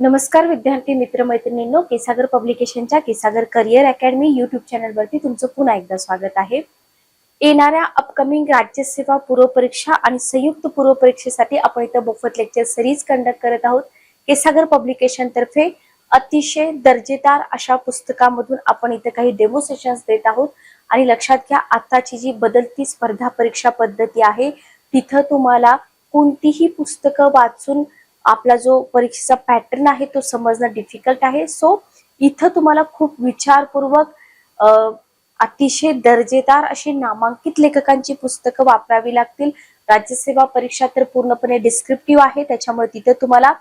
नमस्कार विद्यार्थी मित्र मैत्रिणींनो, केसागर पब्लिकेशनच्या केसागर करिअर अकॅडमी युट्यूब चॅनलवरती तुमचं पुन्हा एकदा स्वागत आहे। येणाऱ्या अपकमिंग राज्यसेवा पूर्व परीक्षा आणि संयुक्त पूर्व परीक्षेसाठी आपण इथं मोफत लेक्चर सिरीज कंडक्ट करत आहोत। केसागर पब्लिकेशन तर्फे अतिशय दर्जेदार अशा पुस्तकामधून आपण इथे काही डेमो सेशन्स देत आहोत। आणि लक्षात घ्या, आताची जी बदलती स्पर्धा परीक्षा पद्धती आहे तिथं तुम्हाला कोणतीही पुस्तकं वाचून आपला जो परीक्षेचा पॅटर्न आहे तो समजणं डिफिकल्ट आहे। सो इथं तुम्हाला खूप विचारपूर्वक अतिशय दर्जेदार अशी नामांकित लेखकांची पुस्तकं वापरावी लागतील। राज्यसेवा परीक्षा तर पूर्णपणे डिस्क्रिप्टिव्ह आहे, त्याच्यामुळे तिथे तुम्हाला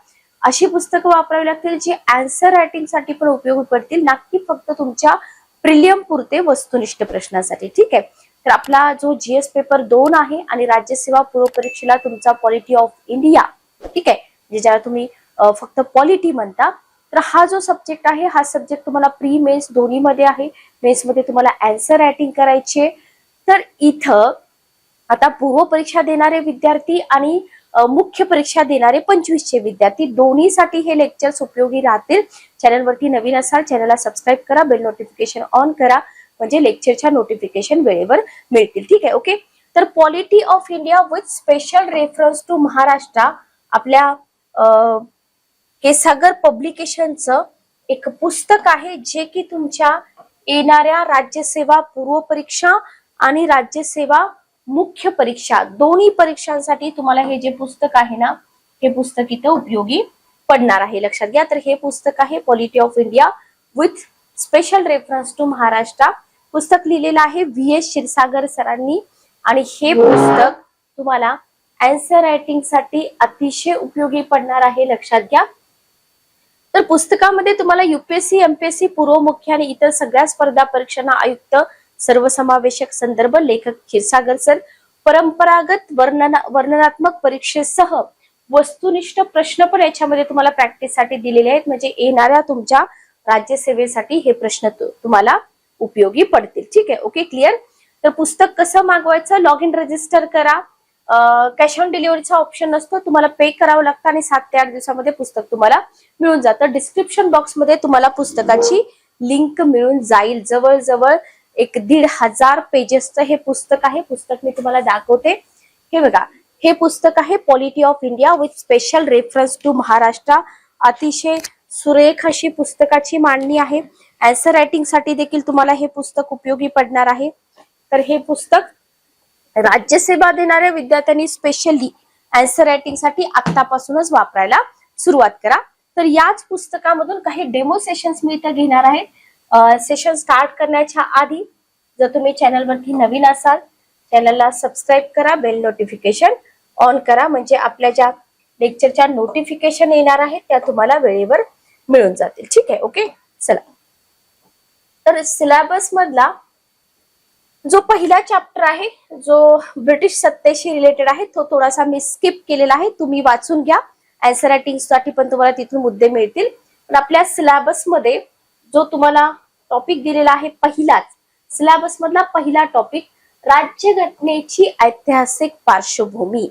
अशी पुस्तकं वापरावी लागतील जी आन्सर रायटिंग साठी पण उपयोगी पडतील, ना की फक्त तुमच्या प्रिलियम पुरते वस्तुनिष्ठ प्रश्नासाठी। ठीक आहे, तर आपला जो जीएस पेपर 2 आहे आणि राज्यसेवा पूर्व परीक्षेला तुमचा पॉलिटी ऑफ इंडिया, ठीक आहे, ज्याला तुम्ही फक्त पॉलिटी म्हणता, तर हा जो सब्जेक्ट आहे हा सब्जेक्ट तुम्हाला प्री मेन्स दोन्ही मध्ये आहे। मेन्स मध्ये तुम्हाला आन्सर रायटिंग करायची आहे। तर इथं आता पूर्व परीक्षा देणारे विद्यार्थी आणि मुख्य परीक्षा देणारे 25चे विद्यार्थी दोन्हीसाठी हे लेक्चर्स उपयोगी राहतील। चॅनलवरती नवीन असाल चॅनलला सबस्क्राईब करा, बेल नोटिफिकेशन ऑन करा, म्हणजे लेक्चरच्या नोटिफिकेशन वेळेवर मिळतील। ठीक आहे, ओके। तर polity of India with special reference to Maharashtra आपल्या केसागर पब्लिकेशनचं एक पुस्तक आहे, जे की तुमच्या येणाऱ्या राज्यसेवा पूर्व परीक्षा आणि राज्यसेवा मुख्य परीक्षा दोन्ही परीक्षांसाठी तुम्हाला हे जे पुस्तक आहे ना, हे पुस्तक इथं उपयोगी पडणार आहे। लक्षात घ्या, तर हे पुस्तक आहे polity of India with special reference to Maharashtra. पुस्तक लिहिलेलं आहे VS क्षीरसागर सरांनी आणि हे पुस्तक तुम्हाला आन्सर रायटिंग साठी अतिशय उपयोगी पडणार आहे। लक्षात घ्या, तर पुस्तकामध्ये तुम्हाला UPSC MPSC पूर्व मुख्य आणि इतर सगळ्या स्पर्धा परीक्षांना आयुक्त सर्वसमावेशक संदर्भ लेखक क्षीरसागर सर, परंपरागत वर्णनात्मक परीक्षेसह वस्तुनिष्ठ प्रश्न पण याच्यामध्ये तुम्हाला प्रॅक्टिस साठी दिलेले आहेत, म्हणजे येणाऱ्या तुमच्या राज्यसेवेसाठी हे प्रश्न तुम्हाला उपयोगी पडतील। ठीक आहे, ओके, क्लिअर। तर पुस्तक कसं मागवायचं, लॉग इन रजिस्टर करा, कॅश ऑन डिलिव्हरीचा ऑप्शन नसतो, तुम्हाला पे करावं लागतं आणि 7 ते 8 दिवसामध्ये पुस्तक तुम्हाला मिळून जातं। डिस्क्रिप्शन बॉक्स मध्ये तुम्हाला पुस्तकाची लिंक मिळून जाईल। जवळजवळ 1,500 पेजेसचं हे पुस्तक आहे। पुस्तक मी तुम्हाला दाखवते, हे बघा, हे पुस्तक आहे polity of India with special reference to Maharashtra. अतिशय सुरेख अशी पुस्तकाची मांडणी आहे। आन्सर रायटिंग साठी देखील तुम्हाला हे पुस्तक उपयोगी पडणार आहे। तर हे पुस्तक राज्यसेवा देणाऱ्या विद्यार्थ्यांनी स्पेशली आन्सर रायटिंग साठी आतापासूनच वापरायला सुरुवात करा। तर याच पुस्तकामधून काही डेमो सेशन्स मी इथे घेणार आहे। सेशन स्टार्ट करण्याच्या आधी जर तुम्ही चॅनलवरती नवीन असाल चॅनलला सबस्क्राईब करा, बेल नोटिफिकेशन ऑन करा, म्हणजे आपल्या ज्या लेक्चरच्या नोटिफिकेशन येणार आहेत त्या तुम्हाला वेळेवर मिळून जातील। ठीक आहे, ओके, चला। तर सिलेबस मधला जो पहिला चॅप्टर आहे जो ब्रिटिश सत्तेशी रिलेटेड आहे तो थोडासा मी स्किप केलेला आहे, तुम्ही वाचून घ्या। आन्सर रायटिंग साठी पण तुम्हाला तिथून मुद्दे मिळतील। पण आपल्या सिलेबस मध्ये जो तुम्हाला टॉपिक दिलेला आहे, पहिलाच सिलेबस मधला पहिला टॉपिक राज्यघटनेची ऐतिहासिक पार्श्वभूमी,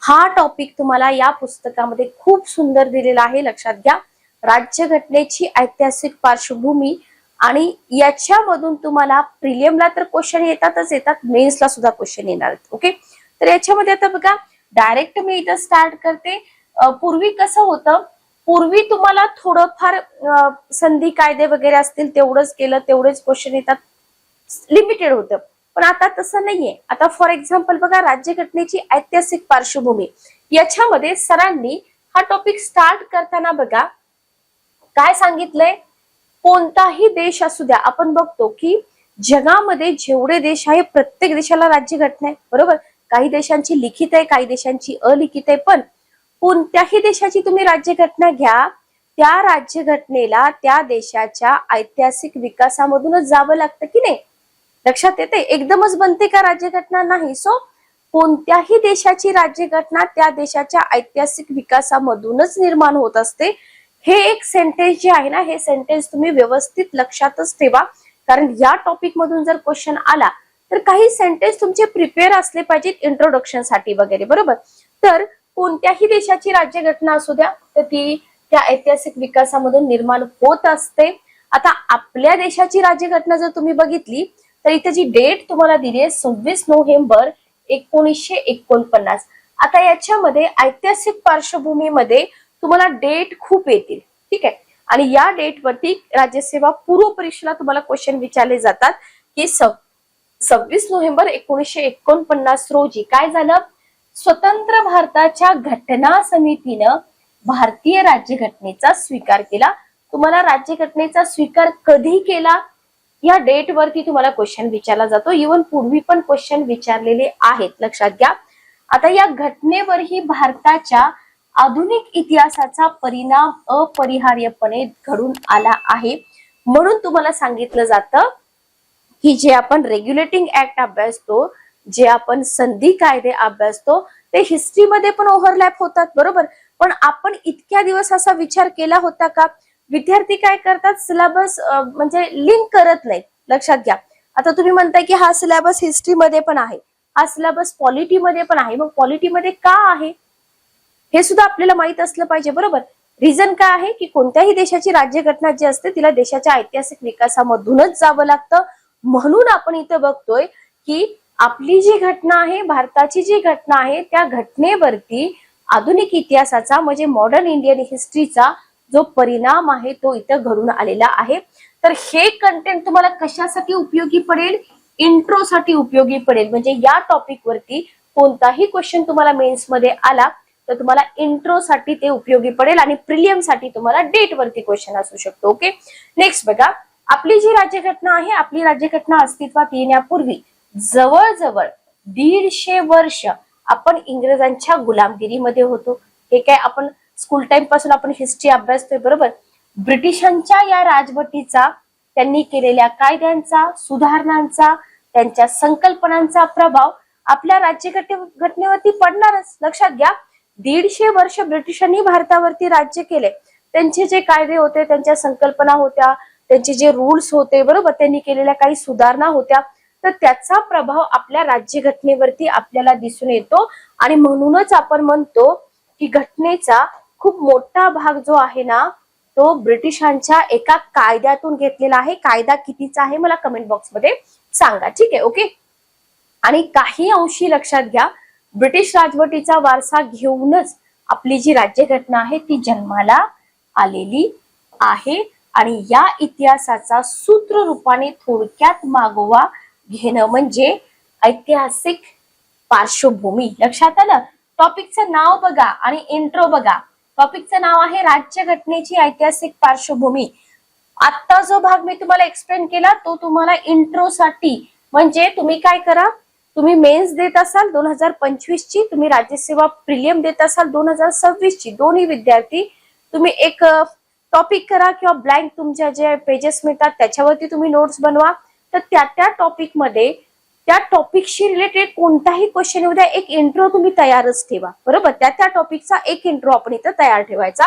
हा टॉपिक तुम्हाला या पुस्तकामध्ये खूप सुंदर दिलेला आहे। लक्षात घ्या, राज्यघटनेची ऐतिहासिक पार्श्वभूमी, आणि याच्यामधून तुम्हाला प्रिलियमला तर क्वेश्चन येतातच येतात, मेन्सला सुद्धा क्वेश्चन येणार आहेत। ओके, तर याच्यामध्ये आता बघा, डायरेक्ट मी इथं स्टार्ट करते। पूर्वी कसं होतं, पूर्वी तुम्हाला थोडंफार संधी कायदे वगैरे असतील तेवढंच केलं, तेवढेच क्वेश्चन येतात, लिमिटेड होतं। पण आता तसं नाहीये। आता फॉर एक्झाम्पल बघा, राज्यघटनेची ऐतिहासिक पार्श्वभूमी, याच्यामध्ये सरांनी हा टॉपिक स्टार्ट करताना बघा काय सांगितलंय, कोणताही देश असू द्या, आपण बघतो की जगामध्ये जेवढे देश आहे प्रत्येक देशाला राज्यघटना आहे, बरोबर। काही देशांची लिखित आहे, काही देशांची अलिखित आहे, पण कोणत्याही देशाची तुम्ही राज्यघटना घ्या, त्या राज्यघटनेला त्या देशाच्या ऐतिहासिक विकासामधूनच जावं लागतं की नाही, लक्षात येते। एकदमच बनते का राज्यघटना? नाही। सो कोणत्याही देशाची राज्यघटना त्या देशाच्या ऐतिहासिक विकासामधूनच निर्माण होत असते। हे एक सेंटेन्स जे आहे ना, हे सेंटेन्स तुम्ही व्यवस्थित लक्षातच ठेवा, कारण या टॉपिक मधून जर क्वेश्चन आला तर काही सेंटेन्स तुमचे प्रिपेअर असले पाहिजेत इंट्रोडक्शन साठी वगैरे, बरोबर। तर कोणत्याही देशाची राज्यघटना असू द्या, तर ती त्या ऐतिहासिक विकासामधून निर्माण होत असते. आता आपल्या देशाची राज्यघटना जर तुम्ही बघितली तर इथे जी डेट तुम्हाला दिली आहे 26 नोव्हेंबर 1949. आता याच्यामध्ये ऐतिहासिक पार्श्वभूमीमध्ये तुम्हाला डेट खूप येतील, ठीक आहे. आणि या डेट वरती राज्यसेवा पूर्व परीक्षेला तुम्हाला क्वेश्चन विचारले जातात की 26 नोव्हेंबर 1949 रोजी काय झालं, स्वतंत्र भारताच्या घटना समितीनं भारतीय राज्यघटनेचा स्वीकार केला. तुम्हाला राज्यघटनेचा स्वीकार कधी केला या डेट वरती तुम्हाला क्वेश्चन विचारला जातो. इव्हन पूर्वी पण क्वेश्चन विचारलेले आहेत, लक्षात घ्या. आता या घटनेवरही भारताच्या आधुनिक इतिहासाचा परिणाम अपरिहार्यपणे घडून आला आहे. म्हणून तुम्हाला सांगितलं जातं की जे आपण रेग्युलेटिंग ऍक्ट अभ्यासतो, जे आपण संधी कायदे अभ्यासतो, ते हिस्ट्रीमध्ये पण ओव्हरलॅप होतात, बरोबर. पण आपण इतक्या दिवस असा विचार केला होता का? विद्यार्थी काय करतात, सिलेबस म्हणजे लिंक करत नाहीत, लक्षात घ्या. आता तुम्ही म्हणताय की हा सिलेबस हिस्ट्रीमध्ये पण आहे, हा सिलेबस पॉलिटीमध्ये पण आहे. मग पॉलिटीमध्ये का आहे हे सुद्धा आपल्याला माहित असलं पाहिजे, बरोबर. रिझन काय आहे की कोणत्याही देशाची राज्यघटना जी असते तिला देशाच्या ऐतिहासिक विकासामधूनच जावं लागतं. म्हणून आपण इथं बघतोय की आपली जी घटना आहे, भारताची जी घटना आहे, त्या घटनेवरती आधुनिक इतिहासाचा म्हणजे मॉडर्न इंडियन हिस्ट्रीचा जो परिणाम आहे तो इथं घडून आलेला आहे. तर हे कंटेंट तुम्हाला कशासाठी उपयोगी पडेल, इंट्रोसाठी उपयोगी पडेल. म्हणजे या टॉपिक वरती कोणताही क्वेश्चन तुम्हाला मेन्स मध्ये आला तर तुम्हाला इंट्रोसाठी ते उपयोगी पडेल आणि प्रिलियम साठी तुम्हाला डेट वरती क्वेश्चन असू शकतो. ओके, नेक्स्ट बघा, आपली जी राज्यघटना आहे, आपली राज्यघटना अस्तित्वात येण्यापूर्वी जवळजवळ 150 वर्ष आपण इंग्रजांच्या गुलामगिरीमध्ये होतो. हे काय आपण स्कूल टाइम पासून आपण हिस्ट्री अभ्यासतोय, बरोबर. ब्रिटिशांच्या या राजवटीचा, त्यांनी केलेल्या कायद्यांचा, सुधारणांचा, त्यांच्या संकल्पनांचा प्रभाव आपल्या राज्यघटनेवरती पडणारच, लक्षात घ्या. 150 वर्ष ब्रिटिशांनी भारतावरती राज्य केले. त्यांचे जे कायदे होते, त्यांच्या संकल्पना होत्या, त्यांचे जे रूल्स होते, बरोबर, त्यांनी केलेल्या काही सुधारणा होत्या, तर त्याचा प्रभाव आपल्या राज्यघटनेवरती आपल्याला दिसून येतो. आणि म्हणूनच आपण म्हणतो की घटनेचा खूप मोठा भाग जो आहे ना तो ब्रिटिशांच्या एका कायद्यातून घेतलेला आहे. कायदा कितीचा आहे मला कमेंट बॉक्स मध्ये सांगा, ठीक आहे. ओके, आणि काही अंशी लक्षात घ्या, ब्रिटिश राजवटीचा वारसा घेऊनच आपली जी राज्यघटना आहे ती जन्माला आलेली आहे. आणि या इतिहासाचा सूत्र रूपाने थोडक्यात मागोवा घेणं म्हणजे ऐतिहासिक पार्श्वभूमी. लक्षात आलं? टॉपिकचं नाव बघा आणि इंट्रो बघा. टॉपिकचं नाव आहे राज्यघटनेची ऐतिहासिक पार्श्वभूमी. आता जो भाग मी तुम्हाला एक्सप्लेन केला तो तुम्हाला इंट्रो साठी, म्हणजे तुम्ही काय करा, तुम्ही मेन्स देत असाल 2025 ची, तुम्ही राज्यसेवा प्रिलियम देत असाल 2026 ची, दोन्ही विद्यार्थी तुम्ही एक टॉपिक करा किंवा ब्लँक तुमच्या जे पेजेस मिळतात त्याच्यावरती तुम्ही नोट्स बनवा. तर त्या टॉपिक मध्ये त्या टॉपिकशी रिलेटेड कोणताही क्वेश्चन येऊ द्या, एक इंट्रो तुम्ही तयारच ठेवा, बरोबर. त्या टॉपिकचा एक इंट्रो आपण इथं तयार ठेवायचा.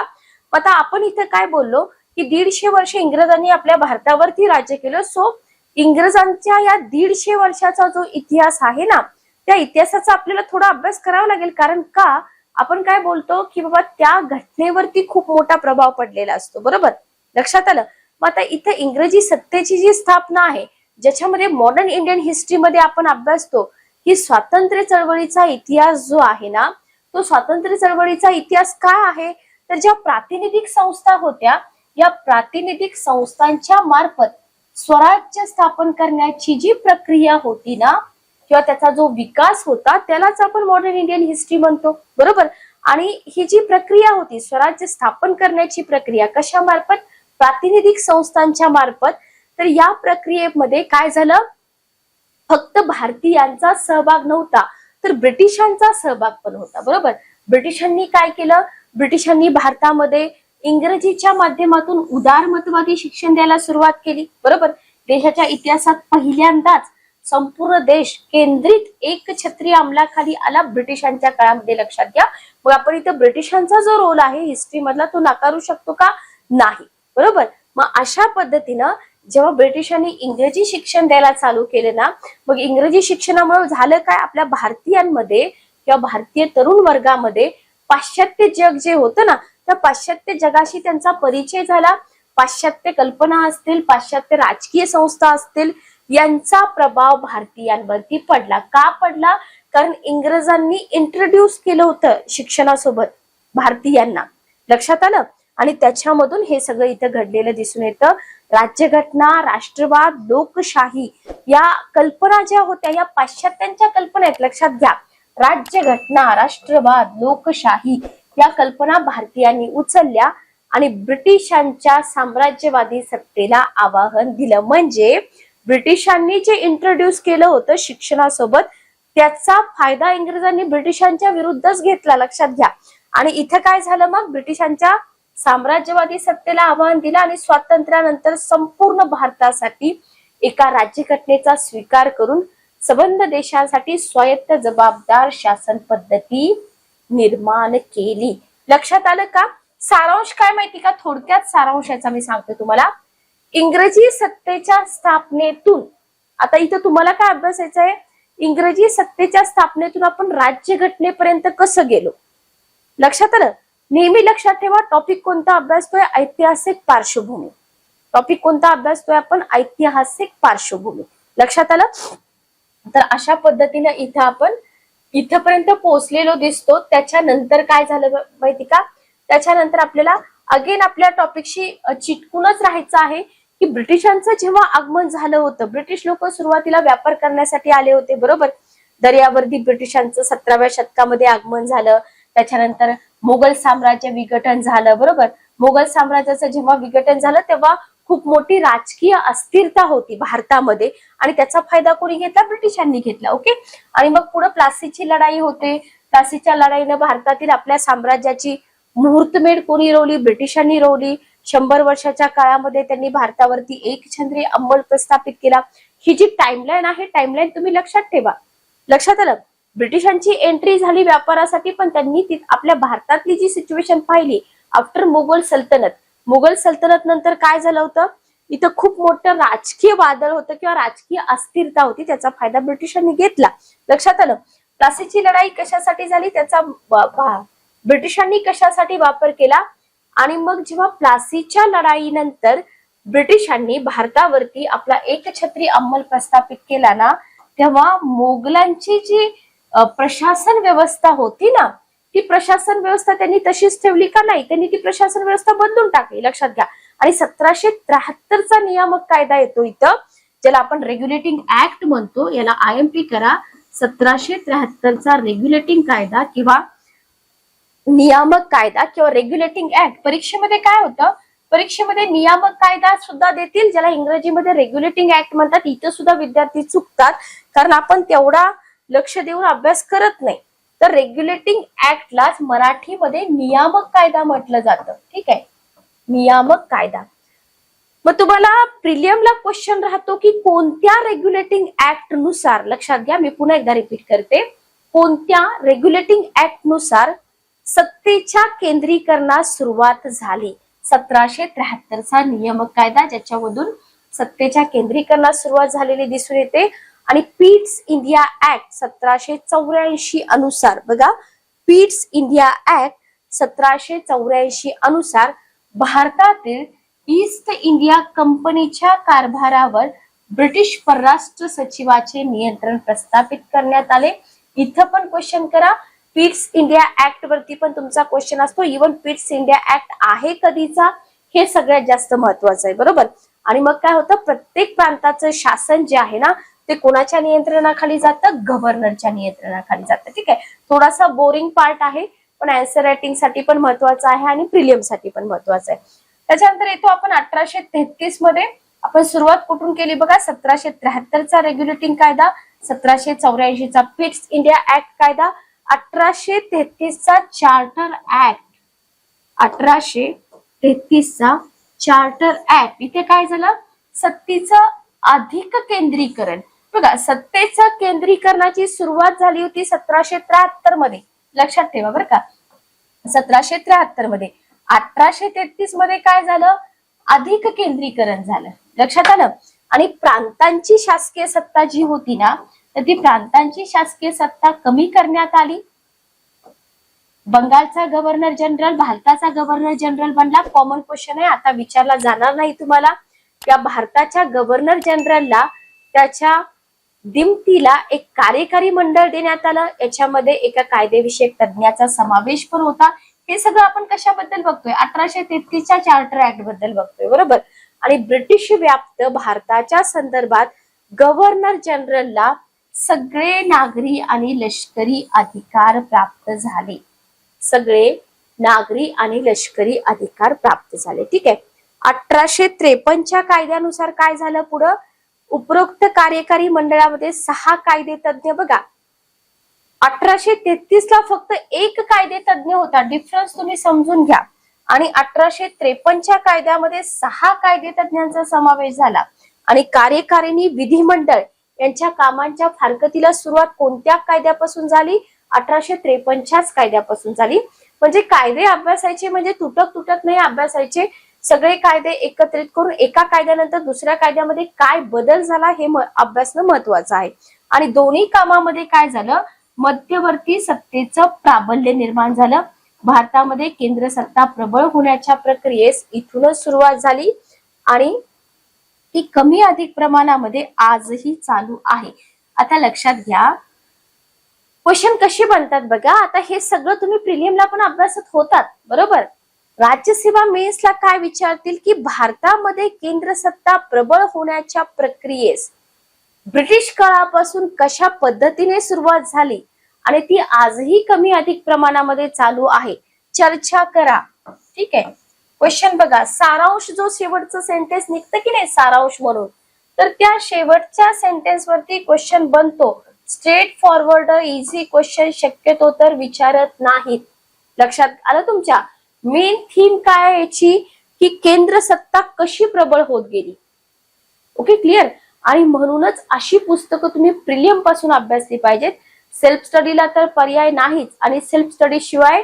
आता आपण इथं काय बोललो की 150 वर्ष इंग्रजांनी आपल्या भारतावरती राज्य केलं. सो इंग्रजांच्या या 150 वर्षाचा जो इतिहास आहे ना, त्या इतिहासाचा आपल्याला थोडा अभ्यास करावा लागेल. कारण का आपण काय बोलतो की बाबा त्या घटनेवरती खूप मोठा प्रभाव पडलेला असतो, बरोबर. लक्षात आलं? मग आता इथे इंग्रजी सत्तेची जी स्थापना आहे, ज्याच्यामध्ये मॉडर्न इंडियन हिस्ट्रीमध्ये आपण अभ्यासतो की स्वातंत्र्य चळवळीचा इतिहास जो आहे ना, तो स्वातंत्र्य चळवळीचा इतिहास काय आहे, तर ज्या प्रातिनिधिक संस्था होत्या, या प्रातिनिधिक संस्थांच्या मार्फत स्वराज्य स्थापन करण्याची जी प्रक्रिया होती ना, किंवा त्याचा जो विकास होता त्यालाच आपण मॉडर्न इंडियन हिस्ट्री म्हणतो, बरोबर. आणि ही जी प्रक्रिया होती स्वराज्य स्थापन करण्याची प्रक्रिया, कशा मार्फत? प्रातिनिधिक संस्थांच्या मार्फत. तर या प्रक्रियेमध्ये काय झालं, फक्त भारतीयांचा सहभाग नव्हता तर ब्रिटिशांचा सहभाग पण होता, बरोबर. ब्रिटिशांनी काय केलं, ब्रिटिशांनी भारतामध्ये इंग्रजीच्या माध्यमातून उदारमतवादी शिक्षण द्यायला सुरुवात केली, बरोबर. देशाच्या इतिहासात पहिल्यांदाच संपूर्ण देश केंद्रित एकछत्री अंमलाखाली आला ब्रिटिशांच्या काळामध्ये, लक्षात घ्या. मग आपण इथं ब्रिटिशांचा जो रोल आहे हिस्ट्री मधला तो नाकारू शकतो का? नाही, बरोबर. मग अशा पद्धतीनं जेव्हा ब्रिटिशांनी इंग्रजी शिक्षण द्यायला चालू केले ना, मग इंग्रजी शिक्षणामुळे झालं काय, आपल्या भारतीयांमध्ये किंवा भारतीय तरुण वर्गामध्ये पाश्चात्य जग जे होतं ना, त्या पाश्चात्य जगाशी त्यांचा परिचय झाला. पाश्चात्य कल्पना असतील, पाश्चात्य राजकीय संस्था असतील, यांचा प्रभाव भारतीयांवरती पडला. का पडला? कारण इंग्रजांनी इंट्रोड्यूस केलं होतं शिक्षणासोबत भारतीयांना. लक्षात आलं? आणि त्याच्यामधून हे सगळं इथं घडलेलं दिसून येतं. राज्यघटना, राष्ट्रवाद, लोकशाही या कल्पना ज्या होत्या या पाश्चात्यांच्या कल्पना आहेत. लक्षात घ्या, राज्यघटना, राष्ट्रवाद, लोकशाही या कल्पना भारतीयांनी उचलल्या आणि ब्रिटिशांच्या साम्राज्यवादी सत्तेला आवाहन दिलं. म्हणजे ब्रिटिशांनी जे इंट्रोड्यूस केलं होतं शिक्षणासोबत त्याचा फायदा इंग्रजांनी ब्रिटिशांच्या विरुद्धच घेतला. लक्षात घ्या. आणि इथं काय झालं मग? ब्रिटिशांच्या साम्राज्यवादी सत्तेला आव्हान दिलं आणि स्वातंत्र्यानंतर संपूर्ण भारतासाठी एका राज्यघटनेचा स्वीकार करून संबंध देशांसाठी स्वायत्त जबाबदार शासन पद्धती निर्माण केली. लक्षात आलं का? सारांश काय माहिती का? थोडक्यात सारांशाचा मी सांगते तुम्हाला. इंग्रजी सत्तेच्या स्थापनेतून, आता इथं तुम्हाला काय अभ्यासायचं आहे? इंग्रजी सत्तेच्या स्थापनेतून आपण राज्यघटनेपर्यंत कसं गेलो. लक्षात आलं? नेहमी लक्षात ठेवा, टॉपिक कोणता अभ्यासतोय? ऐतिहासिक पार्श्वभूमी. टॉपिक कोणता अभ्यासतोय आपण? ऐतिहासिक पार्श्वभूमी. लक्षात आलं? तर अशा पद्धतीने इथं आपण इथपर्यंत पोहोचलेलो दिसतो. त्याच्यानंतर काय झालं माहिती का? त्याच्यानंतर आपल्याला अगेन आपल्या टॉपिकशी चिटकूनच राहायचं आहे की ब्रिटिशांचं जेव्हा आगमन झालं होतं, ब्रिटिश लोक सुरुवातीला व्यापार करण्यासाठी आले होते, बरोबर. दर्यावर्दी ब्रिटिशांचं 17व्या शतकामध्ये आगमन झालं. त्याच्यानंतर मोगल साम्राज्य विघटन झालं, बरोबर. मोगल साम्राज्याचं जेव्हा विघटन झालं तेव्हा खूप मोठी राजकीय अस्थिरता होती भारतामध्ये आणि त्याचा फायदा कोणी घेतला? ब्रिटिशांनी घेतला. ओके. आणि मग पुढे प्लासीची लढाई होते. प्लासीच्या लढाईनं भारतातील आपल्या साम्राज्याची मुहूर्तमेढ कोणी रोवली? ब्रिटिशांनी रोवली. 100 वर्षाच्या काळामध्ये त्यांनी भारतावरती एकछत्री अंमल प्रस्थापित केला. ही जी टाइमलाईन आहे, टाइमलाईन तुम्ही लक्षात ठेवा. लक्षात आलं? ब्रिटिशांची एंट्री झाली व्यापारासाठी, पण त्यांनी आपल्या भारतातली जी सिच्युएशन पाहिली आफ्टर मुघल सल्तनत, मुघल सल्तनत नंतर काय झालं होतं? इथं खूप मोठं राजकीय वादळ होतं किंवा राजकीय अस्थिरता होती. त्याचा फायदा ब्रिटिशांनी घेतला. लक्षात आलं? प्लासीची लढाई कशासाठी झाली? त्याचा ब्रिटिशांनी कशासाठी वापर केला? आणि मग जेव्हा प्लासीच्या लढाईनंतर ब्रिटिशांनी भारतावरती आपला एकछत्री अंमल प्रस्थापित केला ना, तेव्हा मोगलांची जी प्रशासन व्यवस्था होती ना, ती प्रशासन व्यवस्था त्यांनी तशीच ठेवली का? नाही, त्यांनी ती प्रशासन व्यवस्था बदलून टाकली. लक्षात घ्या. आणि 1773चा नियामक कायदा येतो इथं, ज्याला आपण रेग्युलेटिंग ऍक्ट म्हणतो. याला IMP करा. 1773चा रेग्युलेटिंग कायदा किंवा नियामक कायदा किंवा रेग्युलेटिंग ऍक्ट. परीक्षेमध्ये काय होतं? परीक्षेमध्ये नियामक कायदा सुद्धा देतील, ज्याला इंग्रजीमध्ये रेग्युलेटिंग ऍक्ट म्हणतात. इथं सुद्धा विद्यार्थी चुकतात कारण आपण तेवढा लक्ष देऊन अभ्यास करत नाही. तर रेग्युलेटिंग ऍक्टलाच मराठीमध्ये नियामक कायदा म्हटलं जातं. ठीक आहे, नियामक कायदा. मग तुम्हाला प्रिलियमला क्वेश्चन राहतो की कोणत्या रेग्युलेटिंग ऍक्ट नुसार, लक्षात घ्या, मी पुन्हा एकदा रिपीट करते, कोणत्या रेग्युलेटिंग ऍक्ट नुसार सत्तेच्या केंद्रीकरणास सुरुवात झाली? 1773चा नियामक कायदा, ज्याच्यामधून सत्तेच्या केंद्रीकरणास सुरुवात झालेली दिसून येते. आणि पीट्स इंडिया ऍक्ट 1784 अनुसार, बघा, पीट्स इंडिया ऍक्ट 1784 अनुसार भारतातील ईस्ट इंडिया कंपनीच्या कारभारावर ब्रिटिश परराष्ट्र सचिवाचे नियंत्रण प्रस्थापित करण्यात आले. इथं पण क्वेश्चन करा. पीट्स इंडिया ऍक्ट वरती पण तुमचा क्वेश्चन असतो. इव्हन पीट्स इंडिया ऍक्ट आहे कधीचा, हे सगळ्यात जास्त महत्वाचं आहे, बरोबर. आणि मग काय होतं? प्रत्येक प्रांताचं शासन जे आहे ना, ते कोणाच्या नियंत्रणाखाली जातं? गव्हर्नरच्या नियंत्रणाखाली जातं. ठीक आहे, थोडासा बोरिंग पार्ट आहे, पण आन्सर रायटिंग साठी पण महत्वाचा आहे आणि प्रिलियम साठी पण महत्वाचा आहे. त्याच्यानंतर येतो आपण 1833 मध्ये. आपण सुरुवात कुठून केली बघा? 1773चा रेग्युलेटिंग कायदा, 1784चा पीट्स इंडिया ऍक्ट कायदा, 1833चा चार्टर ऍक्ट, 1833चा चार्टर ऍक्ट. इथे काय झालं? सत्तेचं अधिक केंद्रीकरण. बघा, सत्तेचं केंद्रीकरणाची सुरुवात झाली होती 1773 मध्ये. लक्षात ठेवा बरं का, 1773 मध्ये. 1833 मध्ये काय झालं? अधिक केंद्रीकरण झालं. लक्षात आलं? आणि प्रांतांची शासकीय सत्ता जी होती ना, तर ती प्रांतांची शासकीय सत्ता कमी करण्यात आली. बंगालचा गव्हर्नर जनरल भारताचा गव्हर्नर जनरल बनला. कॉमन क्वेश्चन आहे, आता विचारला जाणार नाही तुम्हाला. त्या भारताच्या गव्हर्नर जनरलला त्याच्या दिमतीला एक कार्यकारी मंडळ देण्यात आलं. याच्यामध्ये एका कायदेविषयक तज्ञाचा समावेश पण होता. हे सगळं आपण कशाबद्दल बघतोय? 1833च्या चार्टर ऍक्ट बद्दल बघतोय, बरोबर. आणि ब्रिटिश व्याप्त भारताच्या संदर्भात गव्हर्नर जनरलला सगळे नागरी आणि लष्करी अधिकार प्राप्त झाले. सगळे नागरी आणि लष्करी अधिकार प्राप्त झाले. ठीक आहे. 1853च्या कायद्यानुसार काय झालं पुढं? उपरोक्त कार्यकारी मंडळामध्ये 6 कायदे तज्ञ. बघा, 1833ला फक्त एक कायदे तज्ञ होता. डिफरन्स तुम्ही समजून घ्या. आणि 1853च्या कायद्यामध्ये 6 कायदे तज्ञांचा समावेश झाला. आणि कार्यकारिणी विधिमंडळ यांच्या कामांच्या फारकतीला सुरुवात कोणत्या कायद्यापासून झाली? 1853च्याच कायद्यापासून झाली. म्हणजे कायदे अभ्यासायचे म्हणजे तुटक नाही अभ्यासायचे. सगळे कायदे एकत्रित करून एका कायद्यानंतर दुसऱ्या कायद्यामध्ये काय बदल झाला हे अभ्यासणं महत्वाचं आहे. आणि दोन्ही कामामध्ये काय झालं? मध्यवर्ती सत्तेचं प्राबल्य निर्माण झालं. भारतामध्ये केंद्र सत्ता प्रबळ होण्याच्या प्रक्रियेस इथूनच सुरुवात झाली आणि ती कमी अधिक प्रमाणामध्ये आजही चालू आहे. आता लक्षात घ्या, क्वेश्चन कसे बनतात बघा. आता हे सगळं तुम्ही प्रिलियमला पण अभ्यासात होतात, बरोबर. राज्यसेवा मेन्सला काय विचारतील की भारतामध्ये केंद्र सत्ता प्रबळ होण्याच्या प्रक्रियेस ब्रिटिश काळापासून कशा पद्धतीने सुरुवात झाली आणि ती आजही कमी अधिक प्रमाणामध्ये चालू आहे, चर्चा करा. ठीक आहे. क्वेश्चन बघा, सारांश जो शेवटचं सेंटेन्स निघतं की नाही सारांश म्हणून, तर त्या शेवटच्या सेंटेन्स वरती क्वेश्चन बनतो. स्ट्रेट फॉरवर्ड इझी क्वेश्चन शक्यतो तर विचारत नाहीत. लक्षात आलं तुमच्या? मेन थीम काय आहे याची की केंद्र सत्ता कशी प्रबळ होत गेली. Okay, clear. आणि म्हणूनच अशी पुस्तकं तुम्ही प्रिलियम पासून अभ्यासली पाहिजेत. सेल्फ स्टडीला तर पर्याय नाहीच आणि सेल्फ स्टडी शिवाय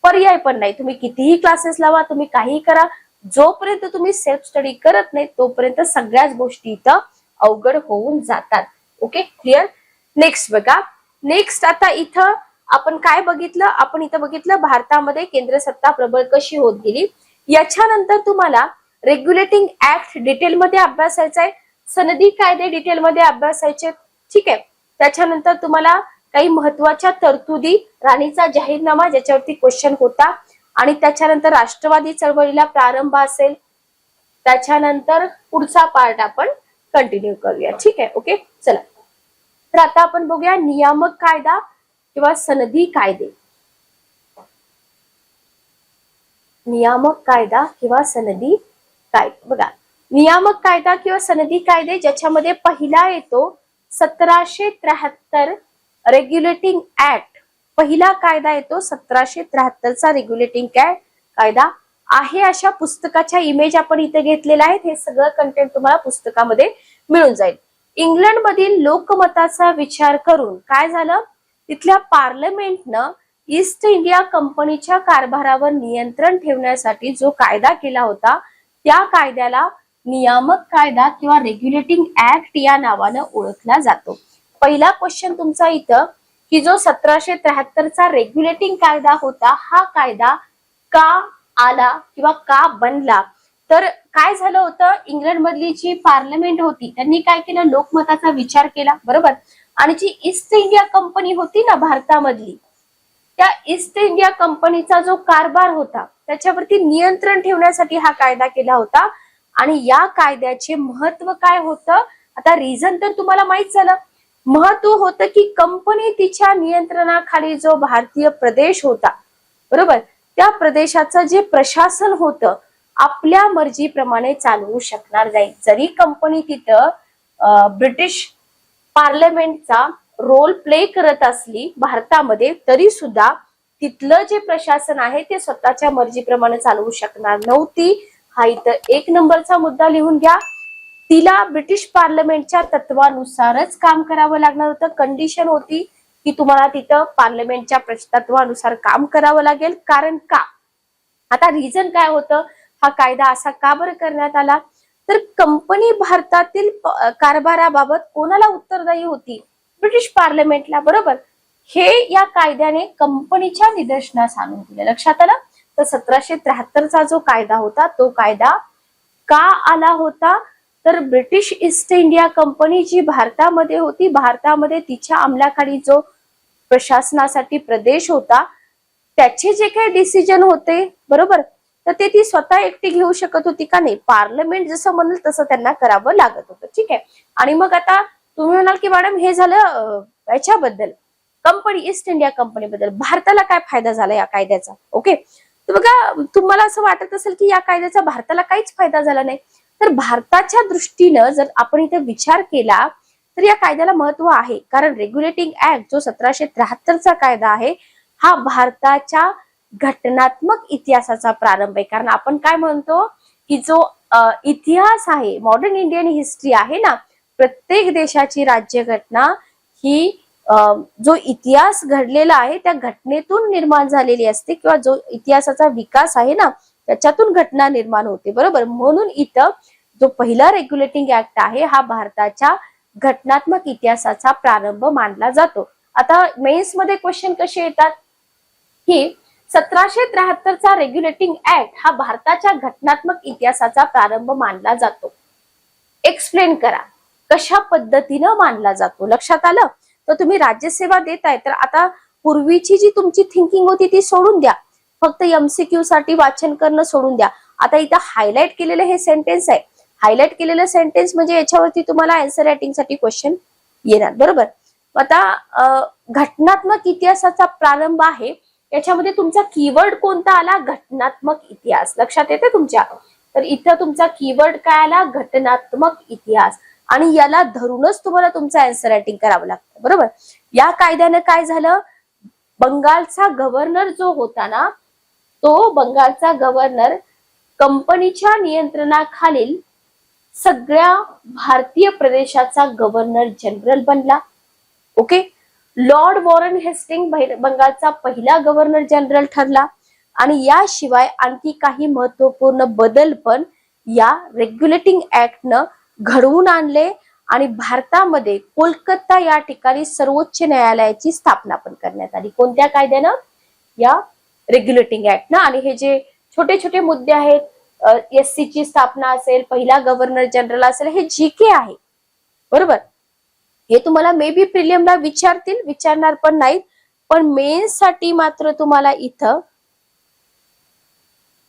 पर्याय पण नाही. तुम्ही कितीही क्लासेस लावा, तुम्ही काही करा, जोपर्यंत तुम्ही सेल्फ स्टडी करत नाही तोपर्यंत सगळ्याच गोष्टी इथं अवघड होऊन जातात. Okay, clear. नेक्स्ट बघा. नेक्स्ट आता इथं आपण काय बघितलं? आपण इथं बघितलं भारतामध्ये केंद्र सत्ता प्रबळ कशी होत गेली. याच्यानंतर तुम्हाला रेग्युलेटिंग ऍक्ट डिटेलमध्ये अभ्यासायचा आहे. सनदी कायदे डिटेलमध्ये अभ्यासायचे. ठीक आहे. त्याच्यानंतर तुम्हाला काही महत्वाच्या तरतुदी, राणीचा जाहीरनामा ज्याच्यावरती क्वेश्चन होता, आणि त्याच्यानंतर राष्ट्रवादी चळवळीला प्रारंभ असेल. त्याच्यानंतर पुढचा पार्ट आपण कंटिन्यू करूया. ठीक आहे. ओके, चला. तर आता आपण बघूया नियामक कायदा किंवा सनदी कायदे. नियामक कायदा किंवा सनदी कायदे. बघा, नियामक कायदा किंवा सनदी कायदे ज्याच्यामध्ये पहिला येतो 1773 रेग्युलेटिंग ऍक्ट. पहिला कायदा येतो 1773चा रेग्युलेटिंग कायदा आहे. अशा पुस्तकाच्या इमेज आपण इथे घेतलेल्या आहेत. हे सगळं कंटेंट तुम्हाला पुस्तकामध्ये मिळून जाईल. इंग्लंड मधील लोकमताचा विचार करून काय झालं? तिथल्या पार्लमेंटनं ईस्ट इंडिया कंपनीच्या कारभारावर नियंत्रण ठेवण्यासाठी जो कायदा केला होता त्या कायद्याला नियामक कायदा किंवा रेग्युलेटिंग ऍक्ट या नावानं ओळखला जातो. पहिला क्वेश्चन तुमचा इथं की जो 1773चा रेग्युलेटिंग कायदा होता, हा कायदा का आला किंवा का बनला? तर काय झालं होतं, इंग्लंड मधली जी पार्लमेंट होती त्यांनी काय केलं? लोकमताचा विचार केला, बरोबर. आणि जी ईस्ट इंडिया कंपनी होती ना भारतामधली, त्या ईस्ट इंडिया कंपनीचा जो कारभार होता त्याच्यावरती नियंत्रण ठेवण्यासाठी हा कायदा केला होता. आणि या कायद्याचे महत्व काय होतं? आता रिझन तर तुम्हाला माहित झालं. महत्व होतं की कंपनी तिच्या नियंत्रणाखाली जो भारतीय प्रदेश होता, बरोबर, त्या प्रदेशाचं जे प्रशासन होतं आपल्या मर्जीप्रमाणे चालवू शकणार नाही. जरी कंपनी तिथं ब्रिटिश पार्लमेंटचा रोल प्ले करत असली भारतामध्ये, तरी सुद्धा तिथलं जे प्रशासन आहे ते स्वतःच्या मर्जीप्रमाणे चालवू शकणार नव्हती. हा इथं 1 नंबरचा मुद्दा लिहून घ्या. तिला ब्रिटिश पार्लमेंटच्या तत्वानुसारच काम करावं लागणार होतं. कंडिशन होती की तुम्हाला तिथं पार्लमेंटच्या तत्वानुसार काम करावं लागेल. कारण का? आता रिझन काय होतं? हा कायदा असा का बरं करण्यात आला? तर कंपनी भारतातील कारभाराबाबत कोणाला उत्तरदायी होती? ब्रिटिश पार्लमेंटला, बरोबर. हे या कायद्याने कंपनीच्या निदर्शनास आणून दिलं. लक्षात आलं? तर 1773चा जो कायदा होता तो कायदा का आला होता, तर ब्रिटिश ईस्ट इंडिया कंपनी जी भारतामध्ये होती, भारतामध्ये तिच्या अंमलाखाली जो प्रशासनासाठी प्रदेश होता, त्याचे जे काही डिसिजन होते, बरोबर, तर ते ती स्वतः एकटी घेऊ शकत होती का? नाही. पार्लमेंट जसं म्हणेल तसं त्यांना करावं लागत होतं. ठीक आहे. आणि मग आता तुम्ही म्हणाल की मॅडम हे झालं याच्याबद्दल, कंपनी, ईस्ट इंडिया कंपनी बद्दल. भारताला काय फायदा झाला या कायद्याचा? ओके, तर बघा, तुम्हाला असं वाटत असेल की या कायद्याचा भारताला काहीच फायदा झाला नाही. तर भारताच्या दृष्टीनं जर आपण इथे विचार केला तर या कायद्याला महत्व आहे. कारण रेग्युलेटिंग ऍक्ट जो 1773चा कायदा आहे हा भारताच्या घटनात्मक इतिहासाचा प्रारंभ आहे. कारण आपण काय म्हणतो की जो इतिहास आहे, मॉडर्न इंडियन हिस्ट्री आहे ना, प्रत्येक देशाची राज्यघटना ही जो इतिहास घडलेला आहे त्या घटनेतून निर्माण झालेली असते, किंवा जो इतिहासाचा विकास आहे ना त्याच्यातून घटना निर्माण होते. बरोबर. म्हणून इथं जो पहिला रेग्युलेटिंग ऍक्ट आहे हा भारताच्या घटनात्मक इतिहासाचा प्रारंभ मानला जातो. आता मेन्स मध्ये क्वेश्चन कसे येतात की 1773चा रेग्युलेटिंग ऍक्ट हा भारताच्या घटनात्मक इतिहासाचा प्रारंभ मानला जातो. एक्सप्लेन करा कशा पद्धतीनं मानला जातो. लक्षात आलं? तर तुम्ही राज्यसेवा देताय तर आता पूर्वीची जी तुमची थिंकिंग होती ती सोडून द्या. फक्त एमसीक्यू साठी वाचन करणं सोडून द्या. आता इथं हायलाइट केलेलं हे सेंटेन्स आहे. हायलाइट केलेलं सेंटेन्स म्हणजे याच्यावरती तुम्हाला आन्सर रायटिंग साठी क्वेश्चन येणार. बरोबर. आता घटनात्मक इतिहासाचा प्रारंभ आहे, याच्यामध्ये तुमचा कीवर्ड कोणता आला? घटनात्मक इतिहास. लक्षात येते तुमच्या? तर इथं तुमचा कीवर्ड काय आला? घटनात्मक इतिहास. आणि याला धरूनच तुम्हाला तुमचं आन्सर रायटिंग करावं लागतं. बरोबर. या कायद्यानं काय झालं, बंगालचा गव्हर्नर जो होता ना, तो बंगालचा गव्हर्नर कंपनीच्या नियंत्रणाखालील सगळ्या भारतीय प्रदेशाचा गव्हर्नर जनरल बनला. ओके. लॉर्ड वॉरन हेस्टिंग बंगालचा पहिला गव्हर्नर जनरल ठरला. आणि याशिवाय आणखी काही महत्वपूर्ण बदल पण या रेग्युलेटिंग ऍक्टनं घडवून आणले. आणि भारतामध्ये कोलकाता या ठिकाणी सर्वोच्च न्यायालयाची स्थापना पण करण्यात आली. कोणत्या कायद्यानं? या रेग्युलेटिंग ऍक्टनं. आणि हे जे छोटे छोटे मुद्दे आहेत, SC ची स्थापना असेल, पहिला गव्हर्नर जनरल असेल, हे GK आहे. बरोबर. हे तुम्हाला मे बी प्रिलियमला विचारतील, विचारणार पण नाहीत, पण मेन्स साठी मात्र तुम्हाला इथं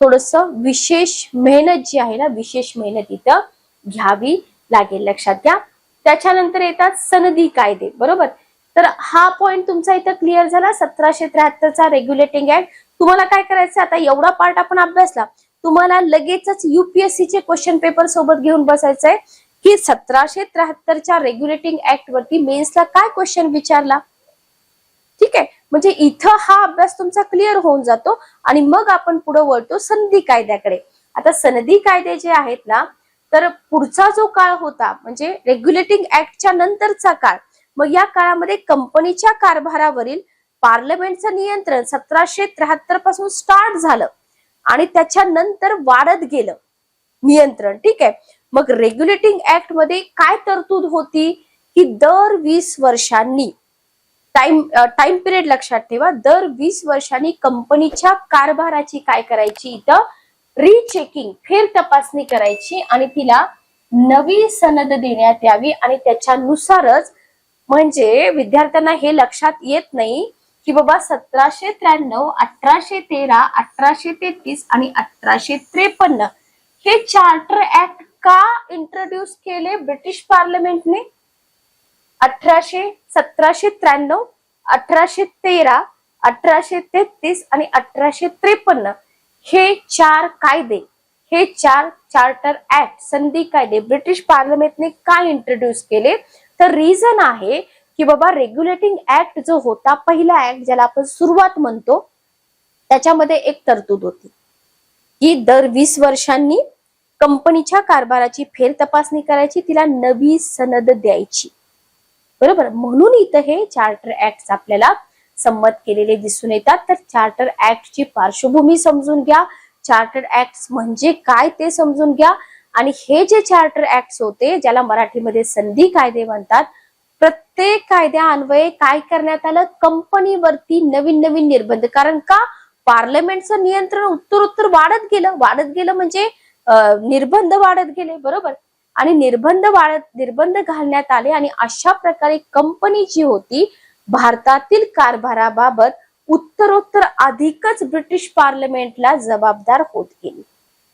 थोडस विशेष मेहनत जी आहे ना, विशेष मेहनत इथं घ्यावी लागेल. लक्षात घ्या. त्याच्यानंतर येतात सनदी कायदे. बरोबर. तर हा पॉइंट तुमचा इथं क्लिअर झाला. 1773चा रेग्युलेटिंग ऍक्ट. तुम्हाला काय करायचं, आता एवढा पार्ट आपण अभ्यासला, तुम्हाला लगेचच UPSC चे क्वेश्चन पेपर सोबत घेऊन बसायचंय की 1773च्या रेग्युलेटिंग ऍक्ट वरती मेन्सला काय क्वेश्चन विचारला. ठीक आहे. म्हणजे इथं हा अभ्यास तुमचा क्लिअर होऊन जातो. आणि मग आपण पुढे वळतो सनदी कायद्याकडे. आता सनदी कायदे जे आहेत ना, तर पुढचा जो काळ होता म्हणजे रेग्युलेटिंग ऍक्टच्या नंतरचा काळ, मग या काळामध्ये कंपनीच्या कारभारावरील पार्लमेंटचं नियंत्रण 1773 पासून स्टार्ट झालं आणि त्याच्यानंतर वाढत गेलं नियंत्रण. ठीक आहे. मग रेग्युलेटिंग ऍक्ट मध्ये काय तरतूद होती की दर 20 वर्षांनी टाइम पिरियड लक्षात ठेवा, दर 20 वर्षांनी कंपनीच्या कारभाराची काय करायची, इथं रिचेकिंग, फेर तपासणी करायची आणि तिला नवी सनद देण्यात यावी. आणि त्याच्यानुसारच, म्हणजे विद्यार्थ्यांना हे लक्षात येत नाही की बाबा 1793, 1813, 1833 आणि 1853 हे चार्टर ऍक्ट का इंट्रोड्यूस केले ब्रिटिश पार्लमेंटने? 1793, 1813, 1833 आणि 1853 हे 4 कायदे, हे 4 चार्टर ऍक्ट, संधी कायदे ब्रिटिश पार्लमेंटने का इंट्रोड्यूस केले? तर रिझन आहे की बाबा रेग्युलेटिंग ऍक्ट जो होता, पहिला ऍक्ट ज्याला आपण सुरुवात म्हणतो, त्याच्यामध्ये एक तरतूद होती की दर 20 वर्षांनी कंपनीच्या कारभाराची फेर तपासणी करायची, तिला नवी सनद द्यायची. बरोबर. म्हणून इथं हे चार्टर ऍक्ट आपल्याला संमत केलेले दिसून येतात. तर चार्टर ऍक्टची पार्श्वभूमी समजून घ्या, चार्टर ऍक्ट म्हणजे काय ते समजून घ्या. आणि हे जे चार्टर ऍक्ट होते, ज्याला मराठीमध्ये संधी कायदे म्हणतात, प्रत्येक कायद्यान्वये काय करण्यात आलं, कंपनीवरती नवीन नवीन निर्बंध. कारण का, पार्लमेंटचं नियंत्रण उत्तरोत्तर वाढत गेलं म्हणजे निर्बंध वाढत गेले, बरोबर. आणि निर्बंध घालण्यात आले आणि अशा प्रकारे कंपनी जी होती भारतातील कारभाराबाबत उत्तरोत्तर अधिकच ब्रिटिश पार्लमेंटला जबाबदार होत गेली.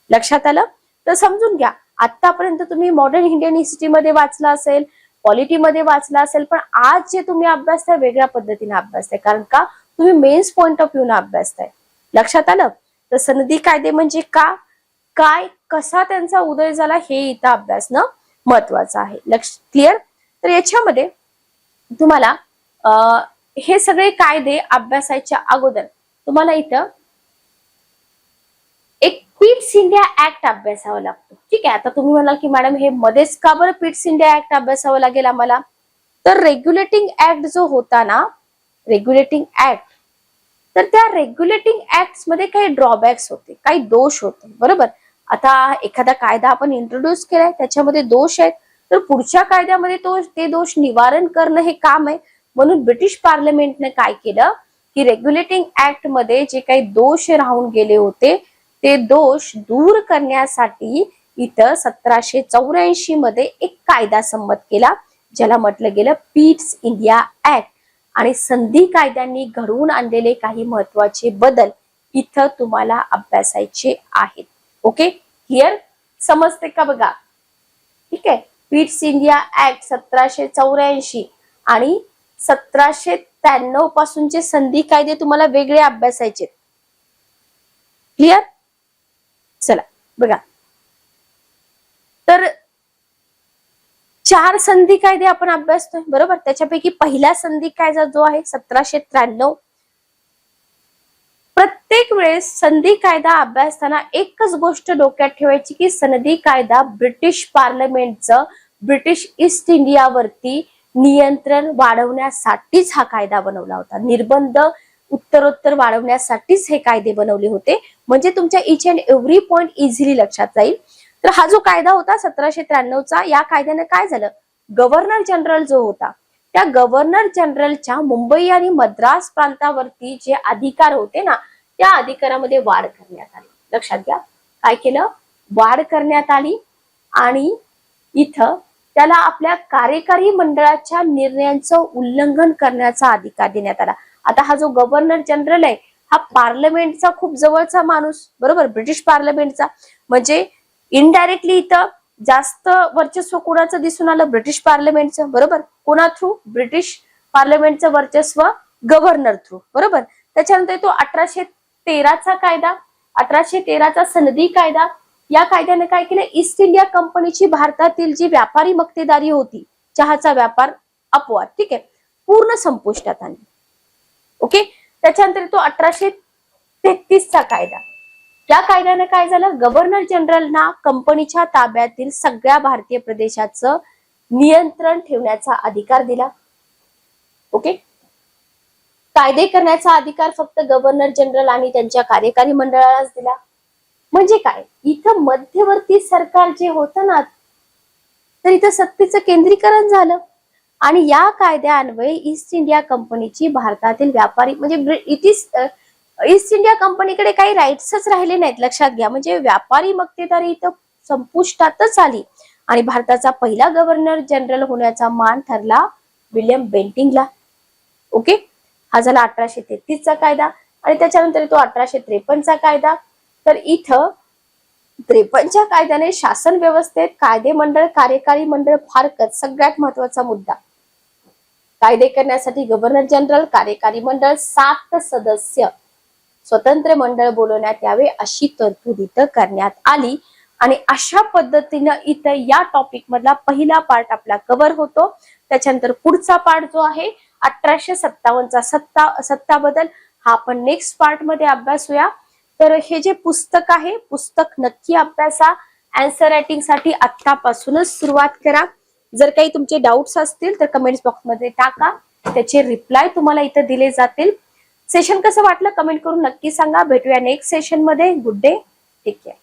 लक्षात आलं? तर समजून घ्या, आतापर्यंत तुम्ही मॉडर्न इंडियन हिस्ट्रीमध्ये वाचला असेल, पॉलिटीमध्ये वाचला असेल, पण आज जे तुम्ही अभ्यासताय वेगळ्या पद्धतीने अभ्यासताय. कारण का, तुम्ही मेन्स पॉइंट ऑफ व्ह्यू न अभ्यासताय. लक्षात आलं? तर सनदी कायदे म्हणजे काय, कसा त्यांचा उदय झाला हे इथं अभ्यासणं महत्वाचं आहे. क्लिअर? तर याच्यामध्ये तुम्हाला हे सगळे कायदे अभ्यासाच्या अगोदर तुम्हाला इथं एक पिट्स इंडिया ऍक्ट अभ्यासावा लागतो. ठीक आहे. आता तुम्ही म्हणाल की मॅडम हे मध्येच का बरं पिट्स इंडिया ऍक्ट अभ्यासावं लागेल आम्हाला? तर रेग्युलेटिंग ऍक्ट जो होता ना, रेग्युलेटिंग ऍक्ट, तर त्या रेग्युलेटिंग ऍक्ट मध्ये काही ड्रॉबॅक्स होते, काही दोष होते, बरोबर. आता एखादा कायदा आपण इंट्रोड्यूस केलाय, त्याच्यामध्ये दोष आहेत, तर पुढच्या कायद्यामध्ये ते दोष निवारण करणं हे काम आहे. म्हणून ब्रिटिश पार्लमेंटने काय केलं की रेग्युलेटिंग ऍक्ट मध्ये जे काही दोष राहून गेले होते ते दोष दूर करण्यासाठी इथं 1784 मध्ये एक कायदा संमत केला, ज्याला म्हटलं गेलं पिट्स इंडिया ऍक्ट. आणि संधी कायद्यांनी घडवून आणलेले काही महत्वाचे बदल इथं तुम्हाला अभ्यासायचे आहेत. Okay, clear? समजते का बघा? ठीक आहे. पिट्स इंडिया ऍक्ट 1784 आणि 1793 पासूनचे संधी कायदे तुम्हाला वेगळे अभ्यासायचे. क्लिअर? चला बघा, तर 4 संधी कायदे आपण अभ्यासतोय, बरोबर. त्याच्यापैकी पहिला संधी कायदा जो आहे 1793. प्रत्येक वेळेस संधी कायदा अभ्यासताना एकच गोष्ट डोक्यात ठेवायची की सनदी कायदा ब्रिटिश पार्लमेंटचं ब्रिटिश ईस्ट इंडियावरती नियंत्रण वाढवण्यासाठीच हा कायदा बनवला होता. निर्बंध उत्तरोत्तर वाढवण्यासाठीच हे कायदे बनवले होते. म्हणजे तुमच्या each and every point easily लक्षात जाईल. तर हा जो कायदा होता 1793चा, या कायद्याने काय झालं, गव्हर्नर जनरल जो होता त्या गव्हर्नर जनरलच्या मुंबई आणि मद्रास प्रांतावरती जे अधिकार होते ना, त्या अधिकारामध्ये वाढ करण्यात आली. लक्षात घ्या, काय केलं, वाढ करण्यात आली आणि इथं त्याला आपल्या कार्यकारी मंडळाच्या निर्णयांचं उल्लंघन करण्याचा अधिकार देण्यात आला. आता हा जो गव्हर्नर जनरल आहे हा पार्लमेंटचा खूप जवळचा माणूस, बरोबर, ब्रिटिश पार्लमेंटचा. म्हणजे इनडायरेक्टली इथं जास्त वर्चस्व कोणाचं दिसून आलं, ब्रिटिश पार्लमेंटचं, बरोबर. कोणा थ्रू? ब्रिटिश पार्लमेंटचं वर्चस्व गव्हर्नर थ्रू, बरोबर. त्याच्यानंतर तो 1813चा कायदा, 1813चा सनदी कायदा. या कायद्याने काय केलं, ईस्ट इंडिया कंपनीची भारतातील जी व्यापारी मक्तेदारी होती, चहाचा व्यापार अपवाद, ठीक आहे, पूर्ण संपुष्टात आणली. ओके. त्याच्यानंतर तो 1833चा कायदा. या कायद्याने काय झालं, गव्हर्नर जनरलना कंपनीच्या ताब्यातील सगळ्या भारतीय प्रदेशाचं नियंत्रण ठेवण्याचा अधिकार दिला. ओके. कायदे करण्याचा अधिकार फक्त गव्हर्नर जनरल आणि त्यांच्या कार्यकारी मंडळालाच दिला. म्हणजे काय, इथं मध्यवर्ती सरकार जे होतं ना, तर इथं सत्तेचं केंद्रीकरण झालं. आणि या कायद्यान्वये ईस्ट इंडिया कंपनीची भारतातील व्यापारी म्हणजे ईस्ट इंडिया कंपनीकडे काही राईट्सच राहिले नाहीत. लक्षात घ्या, म्हणजे व्यापारी मक्तेदारी इथं संपुष्टातच आली आणि भारताचा पहिला गव्हर्नर जनरल होण्याचा मान ठरला विल्यम बेंटिंगला. ओके. हा झाला 1833चा कायदा. आणि त्याच्यानंतर तो 1853चा कायदा. तर इथं 53च्या कायद्याने शासन व्यवस्थेत कायदे मंडळ, कार्यकारी मंडळ, फारकत सगळ्यात महत्वाचा मुद्दा, कायदे करण्यासाठी गव्हर्नर जनरल, कार्यकारी मंडळ, 7 सदस्य स्वतंत्र मंडळ बोलवण्यात यावे अशी तरतूद इथं करण्यात आली. आणि अशा पद्धतीनं इथं या टॉपिक मधला पहिला पार्ट आपला कव्हर होतो. त्याच्यानंतर पुढचा पार्ट जो आहे 1857चा सत्ता बदल, हा आपण नेक्स्ट पार्ट मध्ये अभ्यासूया. तर हे जे पुस्तक आहे, पुस्तक नक्की अभ्यासा. आन्सर रायटिंग साठी आतापासूनच सुरुवात करा. जर काही तुमचे डाऊट्स असतील तर कमेंट्स बॉक्स मध्ये टाका, त्याचे रिप्लाय तुम्हाला इथं दिले जातील. सेशन कसं वाटलं कमेंट करून नक्की सांगा. भेटूया नेक्स्ट सेशन मध्ये. Good day, take care.